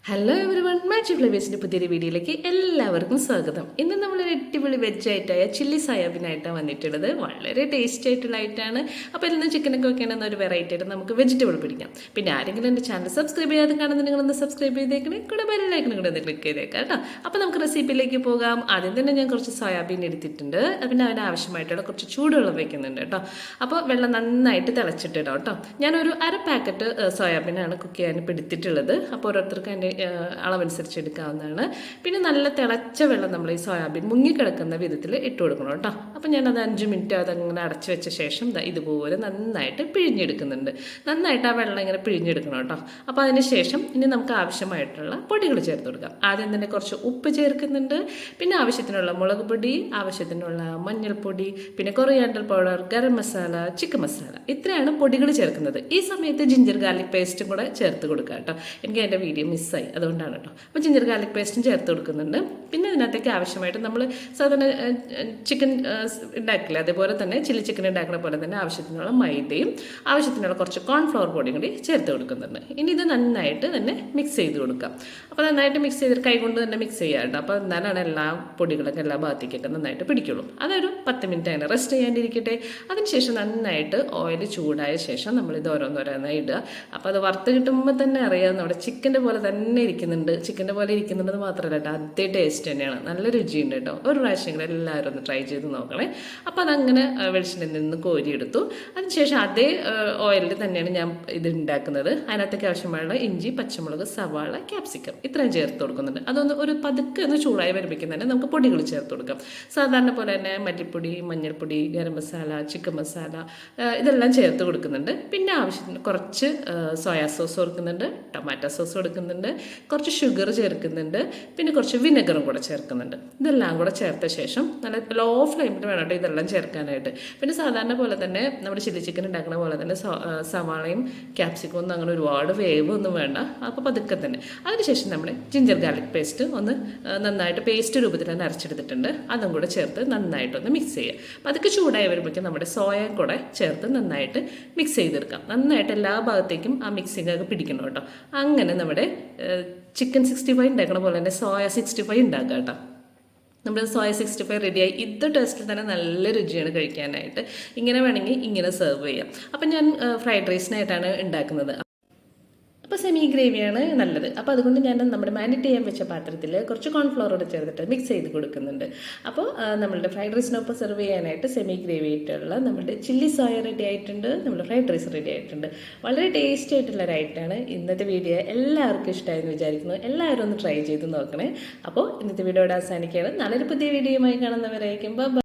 Hello every one match ഫ്ലേവേഴ്സിൻ്റെ പുതിയൊരു വീഡിയോയിലേക്ക് എല്ലാവർക്കും സ്വാഗതം. ഇന്ന് നമ്മളൊരു അടിപൊളി വെജ് ആയിട്ടായ ചില്ലി സോയാബീനായിട്ടാണ് വന്നിട്ടുള്ളത്. വളരെ ടേസ്റ്റ് ആയിട്ടുള്ള ആയിട്ടാണ്. അപ്പോൾ ഇതിൽ നിന്ന് ചിക്കനൊക്കെ വെക്കണമെന്ന ഒരു വെറൈറ്റി ആയിട്ട് നമുക്ക് വെജിറ്റബിൾ പിടിക്കാം. പിന്നെ ആരെങ്കിലും എൻ്റെ ചാനൽ സബ്സ്ക്രൈബ് ചെയ്യാതെ കാണുന്നത് നിങ്ങളൊന്ന് സബ്സ്ക്രൈബ് ചെയ്തേക്കണേ, കൂടെ ബെല്ലൈക്കൺ കൂടെ ഒന്ന് ക്ലിക്ക് ചെയ്തേക്കാം കേട്ടോ. അപ്പോൾ നമുക്ക് റെസിപ്പിയിലേക്ക് പോകാം. ആദ്യം തന്നെ ഞാൻ കുറച്ച് സോയാബീൻ എടുത്തിട്ടുണ്ട്. പിന്നെ അതിന് ആവശ്യമായിട്ടുള്ള കുറച്ച് ചൂടുവെള്ളം വയ്ക്കുന്നുണ്ട് കേട്ടോ. അപ്പോൾ വെള്ളം നന്നായിട്ട് തിളച്ചിട്ടിടാം കേട്ടോ. ഞാനൊരു അര പാക്കറ്റ് സോയാബീനാണ് കുക്ക് ചെയ്യാൻ ഇപ്പോൾ എടുത്തിട്ടുള്ളത്. അപ്പോൾ ഓരോരുത്തർക്ക് അതിൻ്റെ അളവനുസരിച്ച് എടുക്കാവുന്നതാണ്. പിന്നെ നല്ല തിളച്ച വെള്ളം നമ്മൾ ഈ സോയാബീൻ മുങ്ങിക്കിടക്കുന്ന വിധത്തിൽ ഇട്ട് കൊടുക്കണം കേട്ടോ. അപ്പം ഞാനത് 5 മിനിറ്റ് അതങ്ങനെ അടച്ചു വെച്ച ശേഷം ഇതുപോലെ നന്നായിട്ട് പിഴിഞ്ഞെടുക്കുന്നുണ്ട്. നന്നായിട്ട് ആ വെള്ളം ഇങ്ങനെ പിഴിഞ്ഞെടുക്കണം കേട്ടോ. അപ്പോൾ അതിന് ശേഷം ഇനി നമുക്ക് ആവശ്യമായിട്ടുള്ള പൊടികൾ ചേർത്ത് കൊടുക്കാം. ആദ്യം തന്നെ കുറച്ച് ഉപ്പ് ചേർക്കുന്നുണ്ട്. പിന്നെ ആവശ്യത്തിനുള്ള മുളക് പൊടി, ആവശ്യത്തിനുള്ള മഞ്ഞൾപ്പൊടി, പിന്നെ coriander powder, garam masala, chicken masala, ഇത്രയാണ് പൊടികൾ ചേർക്കുന്നത്. ഈ സമയത്ത് ജിഞ്ചർ ഗാർലിക് പേസ്റ്റും കൂടെ ചേർത്ത് കൊടുക്കുക കേട്ടോ. എനിക്ക് അതിൻ്റെ വീഡിയോ മിസ്സായി, അതുകൊണ്ടാണ് കേട്ടോ. അപ്പോൾ ജിഞ്ചർ ഗാർലിക് പേസ്റ്റും ചേർത്ത് കൊടുക്കുന്നുണ്ട്. പിന്നെ ഇതിനകത്തേക്ക് ആവശ്യമായിട്ട് നമ്മൾ സാധാരണ ചിക്കൻ ഉണ്ടാക്കില്ല, അതേപോലെ തന്നെ ചില്ലി ചിക്കൻ ഉണ്ടാക്കുന്ന പോലെ തന്നെ ആവശ്യത്തിനുള്ള മൈദയും ആവശ്യത്തിനുള്ള കുറച്ച് കോൺഫ്ലവർ പൊടിയും കൂടി ചേർത്ത് കൊടുക്കുന്നുണ്ട്. ഇനി ഇത് നന്നായിട്ട് തന്നെ മിക്സ് ചെയ്ത് കൊടുക്കാം. അപ്പോൾ നന്നായിട്ട് മിക്സ് ചെയ്തിട്ട് കൈ കൊണ്ട് തന്നെ മിക്സ് ചെയ്യുക കേട്ടോ. അപ്പോൾ എന്നാലാണ് എല്ലാ പൊടികളൊക്കെ എല്ലാ ഭാഗത്തേക്കൊക്കെ നന്നായിട്ട് പിടിക്കുള്ളൂ. അതൊരു 10 മിനിറ്റ് അങ്ങനെ റെസ്റ്റ് ചെയ്യാണ്ടിരിക്കട്ടെ. അതിനുശേഷം നന്നായിട്ട് ഓയിൽ ചൂടായ ശേഷം നമ്മളിത് ഓരോന്നോരോന്നായി ഇടുക. അപ്പോൾ അത് വറുത്ത് കിട്ടുമ്പോൾ തന്നെ അറിയാം നമ്മുടെ ചിക്കൻ്റെ പോലെ തന്നെ ഇരിക്കുന്നുണ്ട്. ചിക്കൻ്റെ പോലെ ഇരിക്കുന്നുണ്ടെന്ന് മാത്രമല്ല കേട്ടോ, അതേ ടേസ്റ്റ് തന്നെയാണ്, നല്ല രുചിയുണ്ട് കേട്ടോ. ഒരു പ്രാവശ്യം എല്ലാവരും ഒന്ന് ട്രൈ ചെയ്ത് നോക്കണേ. അപ്പോൾ അതങ്ങനെ വെളിച്ചെണ്ണയിൽ നിന്ന് കോരിയെടുത്തു. അതിനുശേഷം അതേ ഓയിലിൽ തന്നെയാണ് ഞാൻ ഇത് ഉണ്ടാക്കുന്നത്. അതിനകത്തേക്ക് ആവശ്യമായുള്ള ഇഞ്ചി, പച്ചമുളക്, സവാള, ക്യാപ്സിക്കം ഇത്രയും ചേർത്ത് കൊടുക്കുന്നുണ്ട്. അതൊന്ന് ഒരു പതുക്കെ ഒന്ന് ചൂടായി വരുമ്പോഴേക്കും തന്നെ നമുക്ക് പൊടികൾ ചേർത്ത് കൊടുക്കാം. സാധാരണ പോലെ തന്നെ മല്ലിപ്പൊടി, മഞ്ഞൾപ്പൊടി, ഗരം മസാല, ചിക്കൻ മസാല ഇതെല്ലാം ചേർത്ത് കൊടുക്കുന്നുണ്ട്. പിന്നെ ആവശ്യത്തിന് കുറച്ച് സോയാ സോസ് കൊടുക്കുന്നുണ്ട്, ടൊമാറ്റോ സോസ് കൊടുക്കുന്നുണ്ട്, കുറച്ച് ഷുഗർ ചേർക്കുന്നുണ്ട്, പിന്നെ കുറച്ച് വിനെഗറും കൂടെ ചേർക്കുന്നുണ്ട്. ഇതെല്ലാം കൂടെ ചേർത്ത ശേഷം നല്ല ലോ ഫ്ലെയിമിൽ വേണം കേട്ടോ ഇതെല്ലാം ചേർക്കാനായിട്ട്. പിന്നെ സാധാരണ പോലെ തന്നെ നമ്മുടെ ചില്ലി ചിക്കൻ ഉണ്ടാക്കുന്ന പോലെ തന്നെ സവാളയും ക്യാപ്സിക്കും ഒന്നും അങ്ങനെ ഒരുപാട് വേവ് ഒന്നും വേണ്ട. അപ്പോൾ പതുക്കെ തന്നെ. അതിനുശേഷം നമ്മൾ ജിഞ്ചർ ഗാർലിക് പേസ്റ്റ് ഒന്ന് നന്നായിട്ട് പേസ്റ്റ് രൂപത്തിൽ തന്നെ അരച്ചെടുത്തിട്ടുണ്ട്. അതും കൂടെ ചേർത്ത് നന്നായിട്ടൊന്ന് മിക്സ് ചെയ്യുക. അപ്പോൾ അതൊക്കെ ചൂടായി വരുമ്പോഴേക്കും നമ്മുടെ സോയയും കൂടെ ചേർത്ത് നന്നായിട്ട് മിക്സ് ചെയ്തെടുക്കാം. നന്നായിട്ട് എല്ലാ ഭാഗത്തേക്കും ആ മിക്സിംഗ് ഒക്കെ പിടിക്കണം കേട്ടോ. അങ്ങനെ നമ്മുടെ ചിക്കൻ 65 ഉണ്ടാക്കണ പോലെ തന്നെ സോയ 65 ഉണ്ടാക്കുക കേട്ടോ. നമ്മുടെ സോയ 65 റെഡിയായി. ഇത് ടേസ്റ്റിൽ തന്നെ നല്ല രുചിയാണ് കഴിക്കാനായിട്ട്. ഇങ്ങനെ വേണമെങ്കിൽ ഇങ്ങനെ സെർവ് ചെയ്യാം. അപ്പം ഞാൻ ഫ്രൈഡ് റൈസിനായിട്ടാണ് ഉണ്ടാക്കുന്നത്. അപ്പോൾ സെമി ഗ്രേവിയാണ് നല്ലത്. അപ്പോൾ അതുകൊണ്ട് ഞാൻ നമ്മുടെ മാരിനേറ്റ് ചെയ്യാൻ വെച്ച പാത്രത്തിൽ കുറച്ച് കോൺഫ്ലവറോട് ചേർത്തിട്ട് മിക്സ് ചെയ്ത് കൊടുക്കുന്നുണ്ട്. അപ്പോൾ നമ്മളുടെ ഫ്രൈഡ് റൈസിനൊപ്പം സെർവ് ചെയ്യാനായിട്ട് സെമി ഗ്രേവി ആയിട്ടുള്ള നമ്മുടെ ചില്ലി സോയ റെഡി ആയിട്ടുണ്ട്, നമ്മുടെ ഫ്രൈഡ് റൈസ് റെഡി ആയിട്ടുണ്ട്. വളരെ ടേസ്റ്റി ആയിട്ടുള്ള ഒരു ഐറ്റമാണ്. ഇന്നത്തെ വീഡിയോ എല്ലാവർക്കും ഇഷ്ടമായെന്ന് വിചാരിക്കുന്നു. എല്ലാവരും ഒന്ന് ട്രൈ ചെയ്ത് നോക്കണേ. അപ്പോൾ ഇന്നത്തെ വീഡിയോയുടെ അവസാനിക്കുകയാണ്. നല്ലൊരു പുതിയ വീഡിയോയുമായി കാണുന്നവരായിരിക്കും. ബൈ.